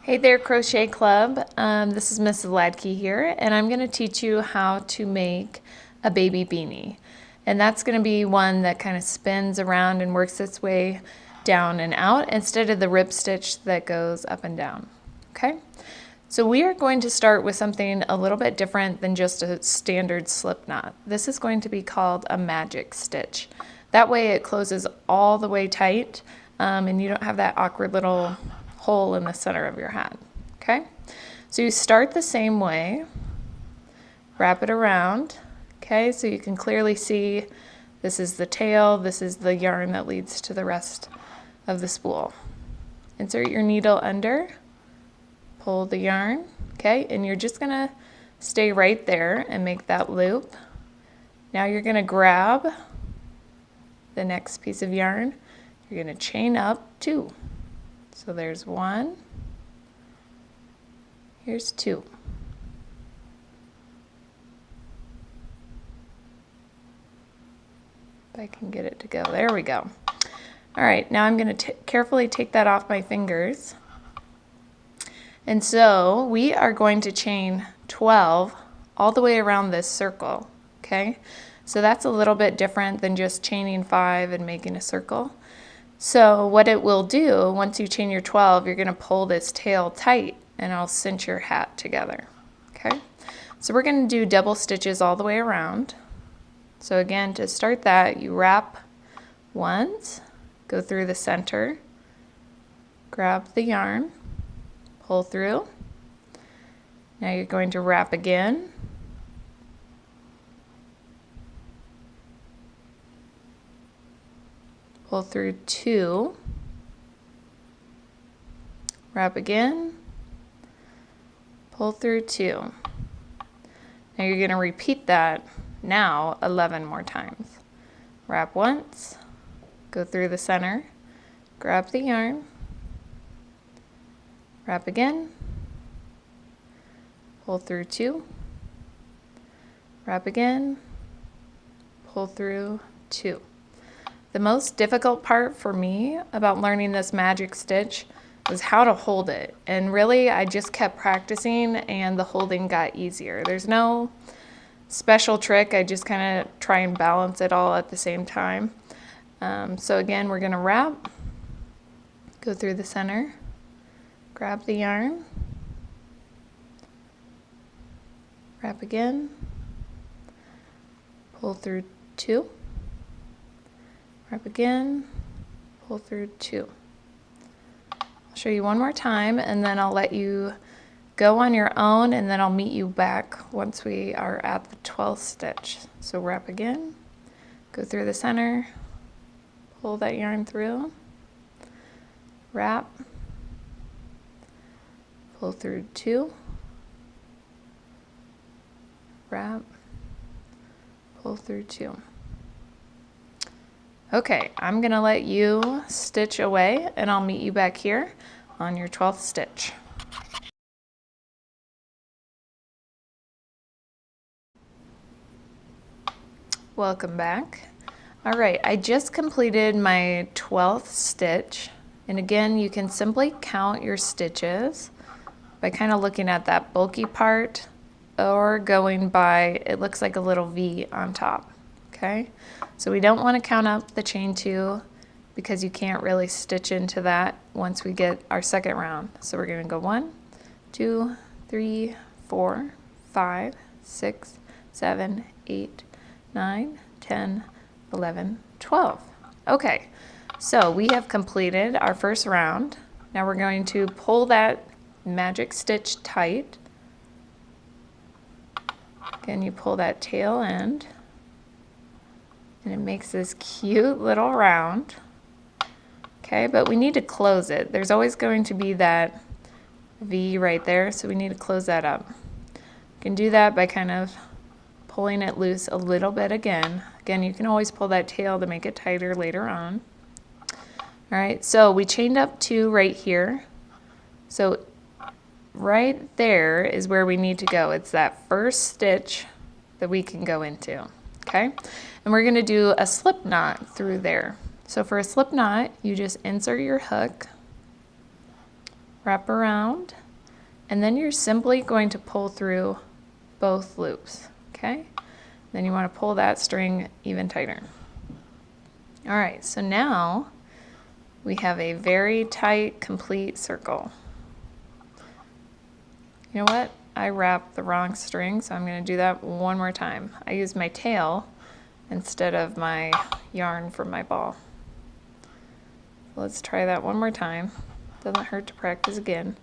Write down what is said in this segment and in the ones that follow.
Hey there, Crochet Club. This is Mrs. Ladke here, and I'm going to teach you how to make a baby beanie. And that's going to be one that kind of spins around and works its way down and out instead of the rib stitch that goes up and down. Okay? So we are going to start with something a little bit different than just a standard slip knot. This is going to be called a magic stitch. That way it closes all the way tight, and you don't have that awkward little hole in the center of your hat. Okay, so you start the same way, wrap it around. Okay, so you can clearly see this is the tail, this is the yarn that leads to the rest of the spool. Insert your needle under, pull the yarn. Okay, and you're just gonna stay right there and make that loop. Now you're gonna grab the next piece of yarn. You're gonna chain up 2. So there's 1, here's 2. If I can get it to go, there we go. All right, now I'm going to carefully take that off my fingers. And so we are going to chain 12 all the way around this circle, okay? So that's a little bit different than just chaining 5 and making a circle. So what it will do, once you chain your 12, you're going to pull this tail tight and it'll cinch your hat together. Okay, so we're going to do double stitches all the way around. So again, to start that, you wrap once, go through the center, grab the yarn, pull through. Now you're going to wrap again. Pull through 2, wrap again, pull through 2. Now you're going to repeat that now 11 more times. Wrap once, go through the center, grab the yarn, wrap again, pull through 2, wrap again, pull through 2. The most difficult part for me about learning this magic stitch was how to hold it. And really, I just kept practicing and the holding got easier. There's no special trick. I just kind of try and balance it all at the same time. So again, we're going to wrap, go through the center, grab the yarn, wrap again, pull through 2, wrap again, pull through 2. I'll show you one more time and then I'll let you go on your own and then I'll meet you back once we are at the 12th stitch. So wrap again, go through the center, pull that yarn through, wrap, pull through 2, wrap, pull through 2. Okay, I'm gonna let you stitch away and I'll meet you back here on your 12th stitch. Welcome back. All right, I just completed my 12th stitch. And again, you can simply count your stitches by kind of looking at that bulky part or going by, it looks like a little V on top. Okay, so we don't want to count up the chain 2 because you can't really stitch into that once we get our second round. So we're going to go 1, 2, 3, 4, 5, 6, 7, 8, 9, 10, 11, 12. Okay, so we have completed our first round. Now we're going to pull that magic stitch tight. Again, you pull that tail end. And it makes this cute little round. Okay, but we need to close it. There's always going to be that V right there, so we need to close that up. You can do that by kind of pulling it loose a little bit again. Again, you can always pull that tail to make it tighter later on. All right, so we chained up 2 right here. So right there is where we need to go. It's that first stitch that we can go into. Okay, and we're going to do a slip knot through there. So for a slip knot, you just insert your hook wrap around, and then you're simply going to pull through both loops, okay? Then you want to pull that string even tighter. All right, so now we have a very tight, complete circle. You know what? I wrapped the wrong string, so I'm going to do that one more time. I used my tail instead of my yarn from my ball. Let's try that one more time. Doesn't hurt to practice again.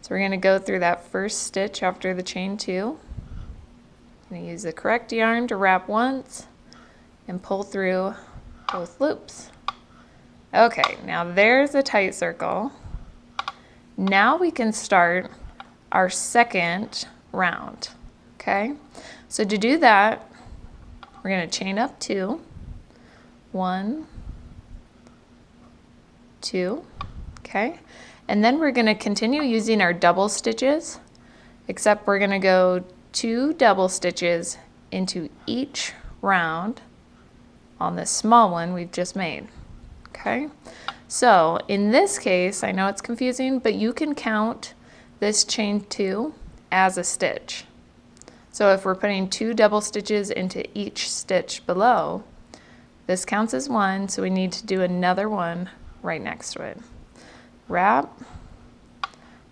So we're going to go through that first stitch after the chain 2. I'm going to use the correct yarn to wrap once and pull through both loops. Okay, now there's a tight circle. Now we can start our second round, okay? So to do that, we're going to chain up 2, 1, 2, okay? And then we're going to continue using our double stitches, except we're going to go 2 double stitches into each round on this small one we've just made, okay? So in this case, I know it's confusing, but you can count this chain 2 as a stitch. So if we're putting 2 double stitches into each stitch below, this counts as 1, so we need to do another one right next to it. Wrap,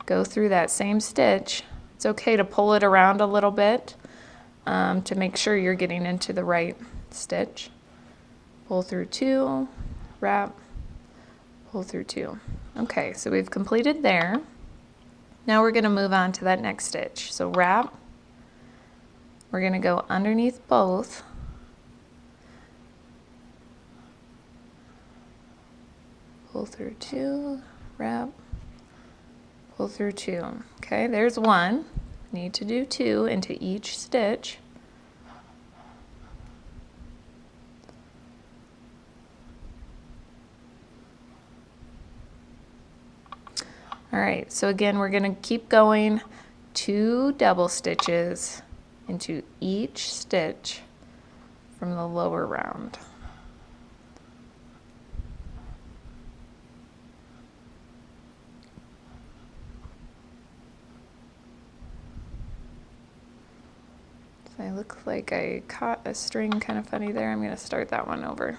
go through that same stitch. It's okay to pull it around a little bit to make sure you're getting into the right stitch. Pull through 2, wrap, pull through 2. Okay, so we've completed there. Now we're going to move on to that next stitch. So wrap, we're going to go underneath both. Pull through 2, wrap, pull through 2. Okay, there's 1. Need to do 2 into each stitch. All right, so again, we're going to keep going 2 double stitches into each stitch from the lower round. So I look like I caught a string kind of funny there. I'm going to start that one over.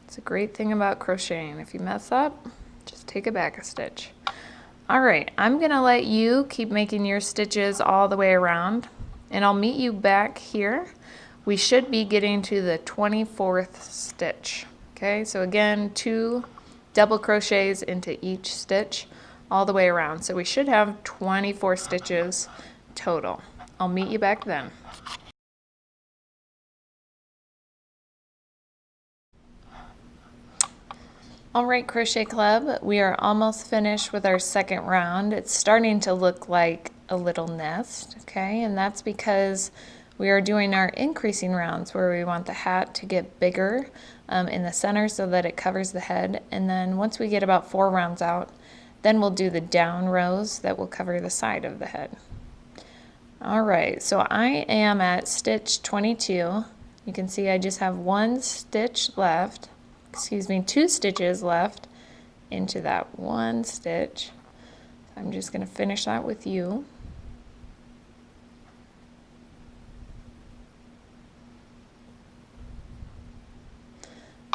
It's a great thing about crocheting. If you mess up, just take it back a stitch. All right, I'm gonna let you keep making your stitches all the way around, and I'll meet you back here. We should be getting to the 24th stitch. Okay, so again, 2 double crochets into each stitch all the way around. So we should have 24 stitches total. I'll meet you back then. All right, Crochet Club, we are almost finished with our second round. It's starting to look like a little nest, okay? And that's because we are doing our increasing rounds where we want the hat to get bigger in the center so that it covers the head. And then once we get about 4 rounds out, then we'll do the down rows that will cover the side of the head. All right, so I am at stitch 22. You can see I just have 1 stitch left. Excuse me, 2 stitches left into that 1 stitch. I'm just going to finish that with you.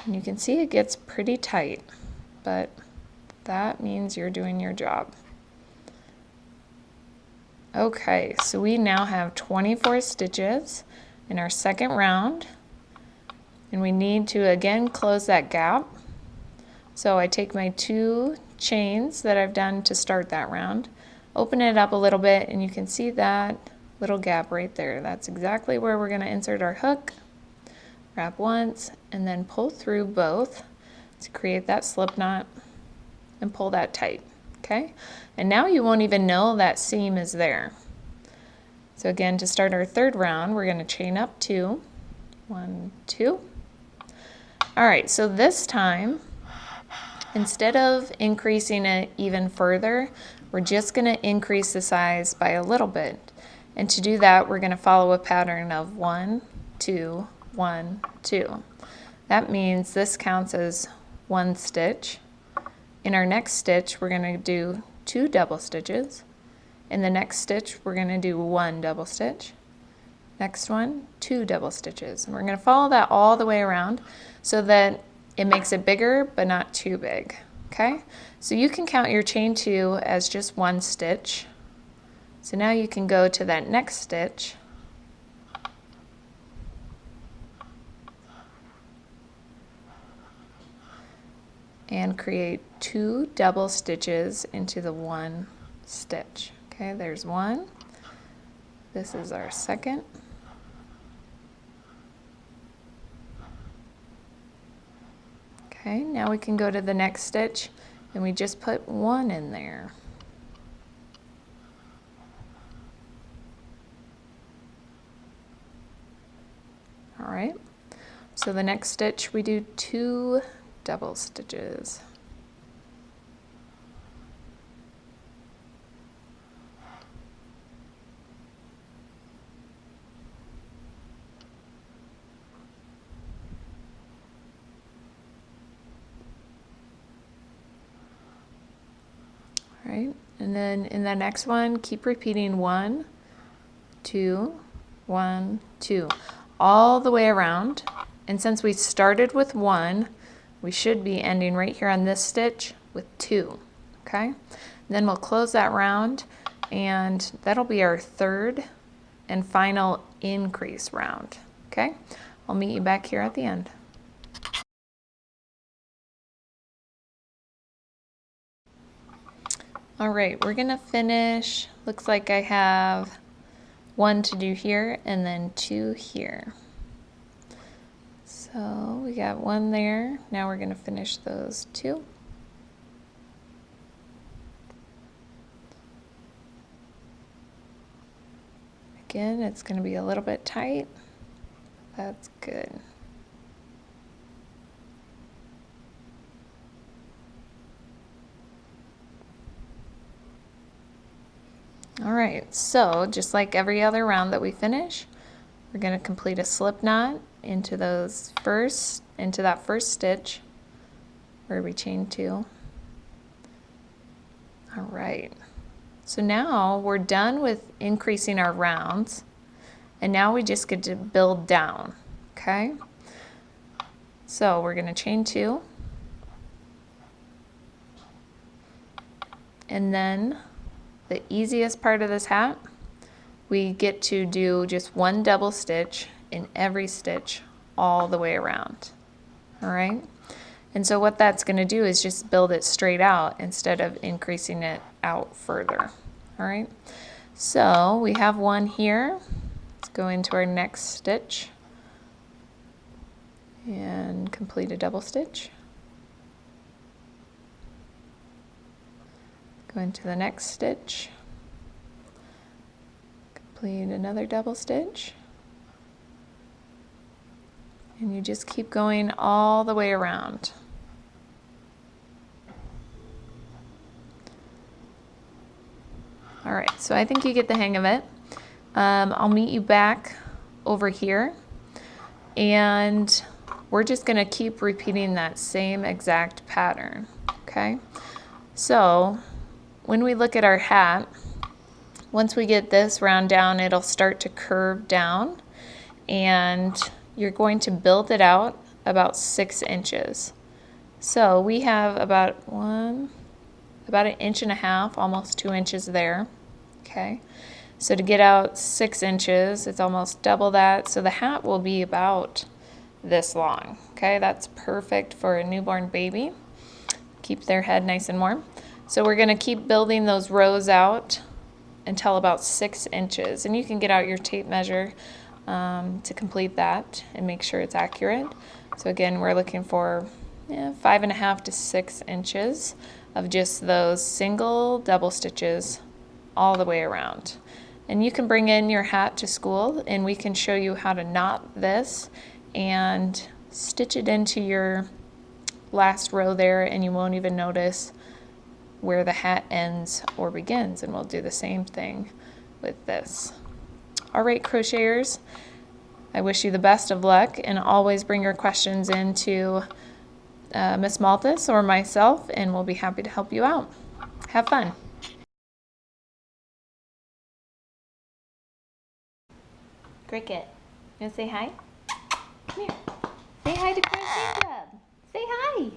And you can see it gets pretty tight, but that means you're doing your job. Okay, so we now have 24 stitches in our second round. And we need to again close that gap. So I take my 2 chains that I've done to start that round, open it up a little bit, and you can see that little gap right there. That's exactly where we're going to insert our hook. Wrap once and then pull through both to create that slip knot and pull that tight. Okay? And now you won't even know that seam is there. So again, to start our third round, we're going to chain up 2, 1, 2. All right, so this time, instead of increasing it even further, we're just going to increase the size by a little bit. And to do that, we're going to follow a pattern of 1, 2, 1, 2. That means this counts as 1 stitch. In our next stitch, we're going to do 2 double stitches. In the next stitch, we're going to do 1 double stitch. Next one, 2 double stitches. And we're going to follow that all the way around so that it makes it bigger but not too big. Okay? So you can count your chain 2 as just 1 stitch. So now you can go to that next stitch and create 2 double stitches into the 1 stitch. Okay, there's 1. This is our second. Okay, now we can go to the next stitch and we just put 1 in there. All right, so the next stitch we do 2 double stitches. All right, and then in the next one, keep repeating 1, 2, 1, 2, all the way around. And since we started with 1, we should be ending right here on this stitch with 2, okay? Then we'll close that round, and that'll be our third and final increase round, okay? I'll meet you back here at the end. All right, we're gonna finish, looks like I have 1 to do here and then 2 here. So we got 1 there. Now we're going to finish those 2. Again, it's going to be a little bit tight. That's good. All right, so just like every other round that we finish, we're going to complete a slip knot into that first stitch where we chain 2. All right, so now we're done with increasing our rounds, and now we just get to build down, okay? So we're going to chain 2, and then the easiest part of this hat, we get to do just 1 double stitch in every stitch all the way around. All right, and so what that's going to do is just build it straight out instead of increasing it out further. All right, so we have 1 here. Let's go into our next stitch and complete a double stitch. Go into the next stitch, complete another double stitch, and you just keep going all the way around. All right, so I think you get the hang of it. I'll meet you back over here, and we're just going to keep repeating that same exact pattern, okay? So when we look at our hat, once we get this round down, it'll start to curve down, and you're going to build it out about 6 inches. So we have about an inch and a half, almost 2 inches there, okay? So to get out 6 inches, it's almost double that. So the hat will be about this long, okay? That's perfect for a newborn baby. Keep their head nice and warm. So we're gonna keep building those rows out until about 6 inches. And you can get out your tape measure to complete that and make sure it's accurate. So again, we're looking for 5.5 to 6 inches of just those single double stitches all the way around. And you can bring in your hat to school and we can show you how to knot this and stitch it into your last row there, and you won't even notice where the hat ends or begins, and we'll do the same thing with this. All right, crocheters, I wish you the best of luck, and always bring your questions in to Miss Malthus or myself, and we'll be happy to help you out. Have fun. Cricket, you want to say hi? Come here. Say hi to Crochet Club. Say hi.